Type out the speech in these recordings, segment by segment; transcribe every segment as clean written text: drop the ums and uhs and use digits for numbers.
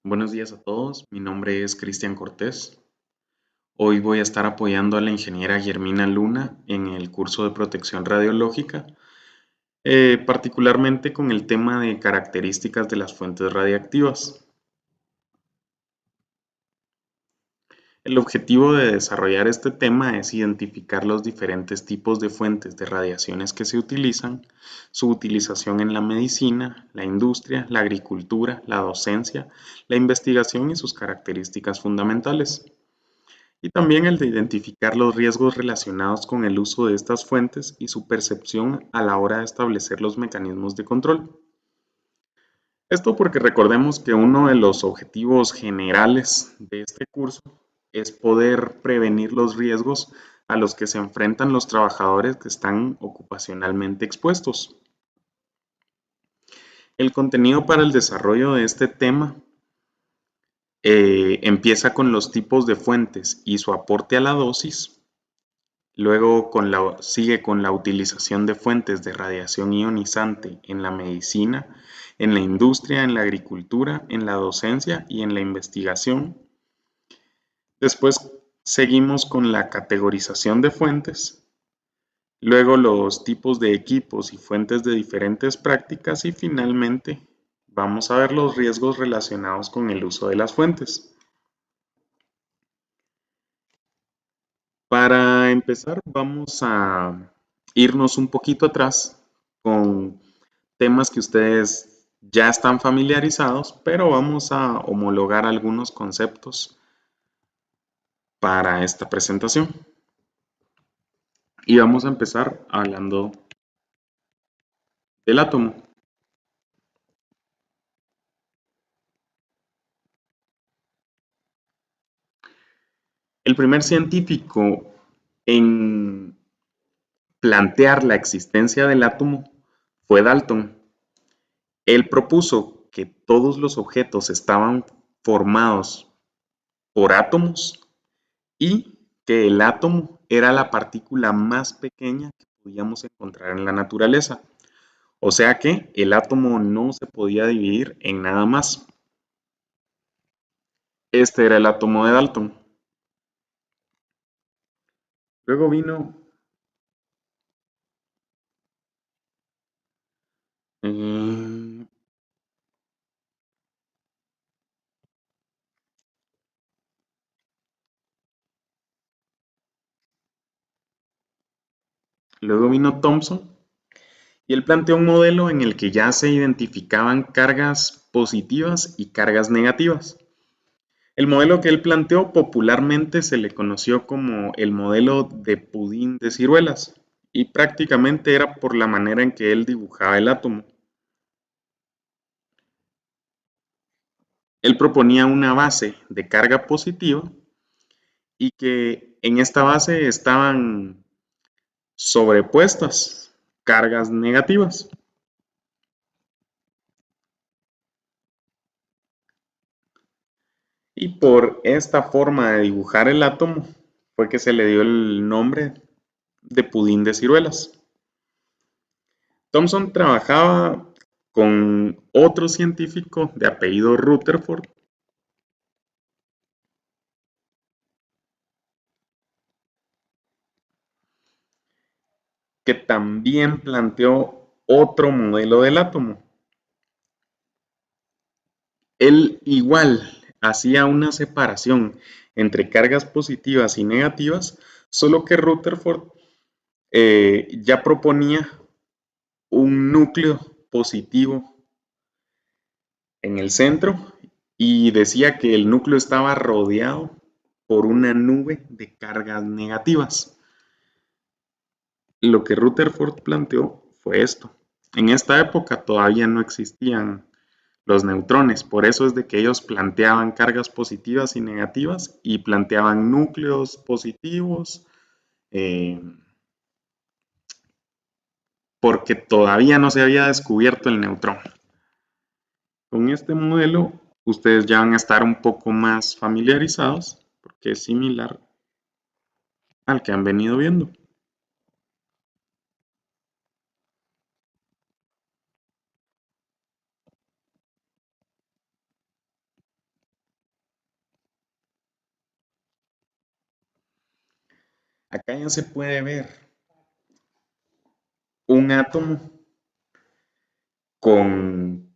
Buenos días a todos, mi nombre es Cristian Cortés. Hoy voy a estar apoyando a la ingeniera Guillermina Luna en el curso de protección radiológica, particularmente con el tema de características de las fuentes radiactivas. El objetivo de desarrollar este tema es identificar los diferentes tipos de fuentes de radiaciones que se utilizan, su utilización en la medicina, la industria, la agricultura, la docencia, la investigación y sus características fundamentales. Y también el de identificar los riesgos relacionados con el uso de estas fuentes y su percepción a la hora de establecer los mecanismos de control. Esto porque recordemos que uno de los objetivos generales de este curso es poder prevenir los riesgos a los que se enfrentan los trabajadores que están ocupacionalmente expuestos. El contenido para el desarrollo de este tema empieza con los tipos de fuentes y su aporte a la dosis. Luego sigue con la utilización de fuentes de radiación ionizante en la medicina, en la industria, en la agricultura, en la docencia y en la investigación. Después seguimos con la categorización de fuentes, luego los tipos de equipos y fuentes de diferentes prácticas y finalmente vamos a ver los riesgos relacionados con el uso de las fuentes. Para empezar, vamos a irnos un poquito atrás con temas que ustedes ya están familiarizados, pero vamos a homologar algunos conceptos para esta presentación. Y vamos a empezar hablando del átomo. El primer científico en plantear la existencia del átomo fue Dalton. Él propuso que todos los objetos estaban formados por átomos y que el átomo era la partícula más pequeña que podíamos encontrar en la naturaleza. O sea que el átomo no se podía dividir en nada más. Este era el átomo de Dalton. Luego vino, eh, luego vino Thomson y él planteó un modelo en el que ya se identificaban cargas positivas y cargas negativas. El modelo que él planteó popularmente se le conoció como el modelo de pudín de ciruelas y prácticamente era por la manera en que él dibujaba el átomo. Él proponía una base de carga positiva y que en esta base estaban sobrepuestas cargas negativas. Y por esta forma de dibujar el átomo fue que se le dio el nombre de pudín de ciruelas. Thomson trabajaba con otro científico de apellido Rutherford, que también planteó otro modelo del átomo. Él igual hacía una separación entre cargas positivas y negativas, solo que Rutherford ya proponía un núcleo positivo en el centro y decía que el núcleo estaba rodeado por una nube de cargas negativas. Lo que Rutherford planteó fue esto. En esta época todavía no existían los neutrones, por eso es de que ellos planteaban cargas positivas y negativas y planteaban núcleos positivos, eh, porque todavía no se había descubierto el neutrón. Con este modelo ustedes ya van a estar un poco más familiarizados porque es similar al que han venido viendo. Acá ya se puede ver un átomo con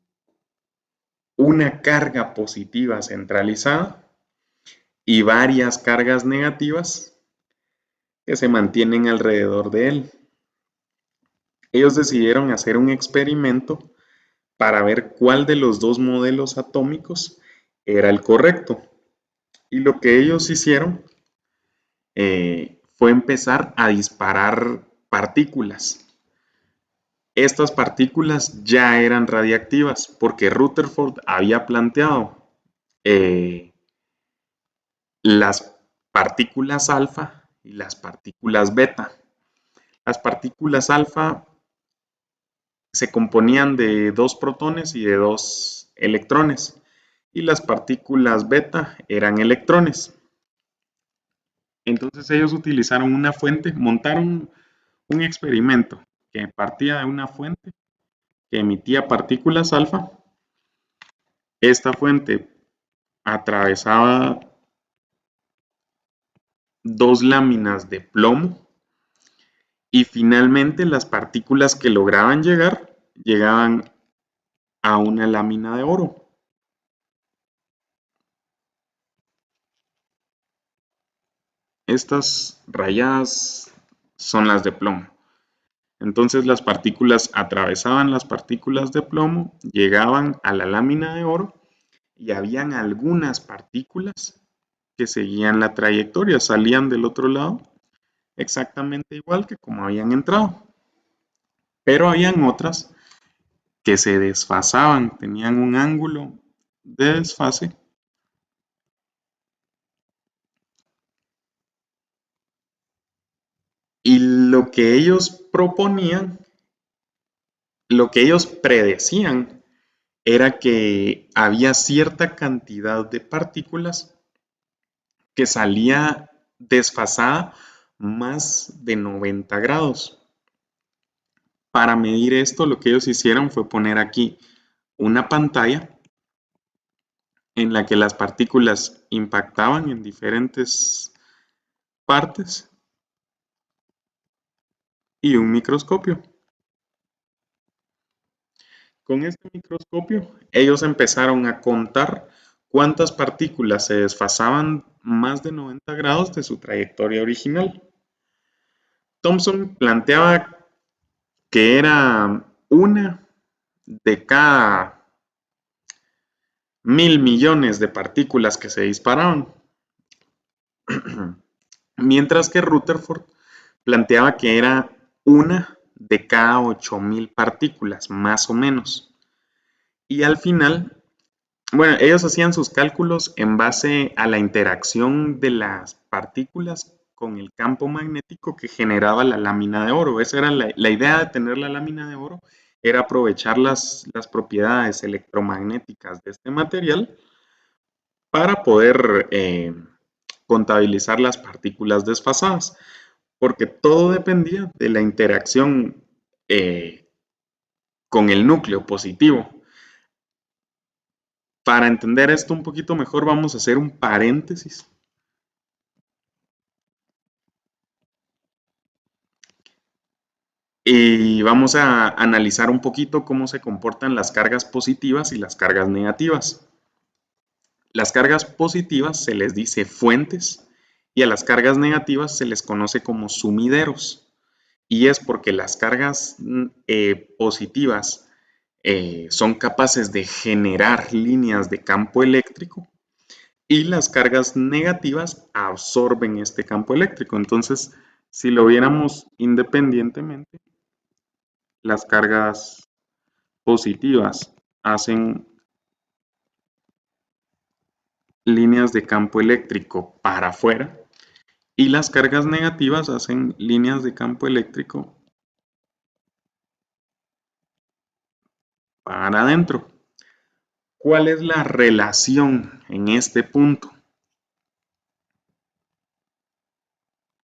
una carga positiva centralizada y varias cargas negativas que se mantienen alrededor de él. Ellos decidieron hacer un experimento para ver cuál de los dos modelos atómicos era el correcto. Y lo que ellos hicieron fue empezar a disparar partículas. Estas partículas ya eran radiactivas porque Rutherford había planteado las partículas alfa y las partículas beta. Las partículas alfa se componían de 2 protones y de 2 electrones, y las partículas beta eran electrones. Entonces ellos utilizaron una fuente, montaron un experimento que partía de una fuente que emitía partículas alfa. Esta fuente atravesaba 2 láminas de plomo y finalmente las partículas que lograban llegaban a una lámina de oro. Estas rayadas son las de plomo. Entonces las partículas atravesaban las partículas de plomo, llegaban a la lámina de oro y habían algunas partículas que seguían la trayectoria, salían del otro lado exactamente igual que como habían entrado. Pero habían otras que se desfasaban, tenían un ángulo de desfase y lo que ellos proponían, lo que ellos predecían era que había cierta cantidad de partículas que salía desfasada más de 90 grados. Para medir esto, lo que ellos hicieron fue poner aquí una pantalla en la que las partículas impactaban en diferentes partes y un microscopio. Con este microscopio, ellos empezaron a contar cuántas partículas se desfasaban más de 90 grados de su trayectoria original. Thomson planteaba que era una de cada 1.000 millones de partículas que se disparaban, mientras que Rutherford planteaba que era una de cada 8.000 partículas, más o menos. Y al final, bueno, ellos hacían sus cálculos en base a la interacción de las partículas con el campo magnético que generaba la lámina de oro. Esa era la idea de tener la lámina de oro, era aprovechar las propiedades electromagnéticas de este material para poder contabilizar las partículas desfasadas, porque todo dependía de la interacción con el núcleo positivo. Para entender esto un poquito mejor, vamos a hacer un paréntesis. Y vamos a analizar un poquito cómo se comportan las cargas positivas y las cargas negativas. Las cargas positivas se les dice fuentes y a las cargas negativas se les conoce como sumideros. Y es porque las cargas positivas son capaces de generar líneas de campo eléctrico y las cargas negativas absorben este campo eléctrico. Entonces, si lo viéramos independientemente, las cargas positivas hacen líneas de campo eléctrico para afuera y las cargas negativas hacen líneas de campo eléctrico para adentro. ¿Cuál es la relación en este punto?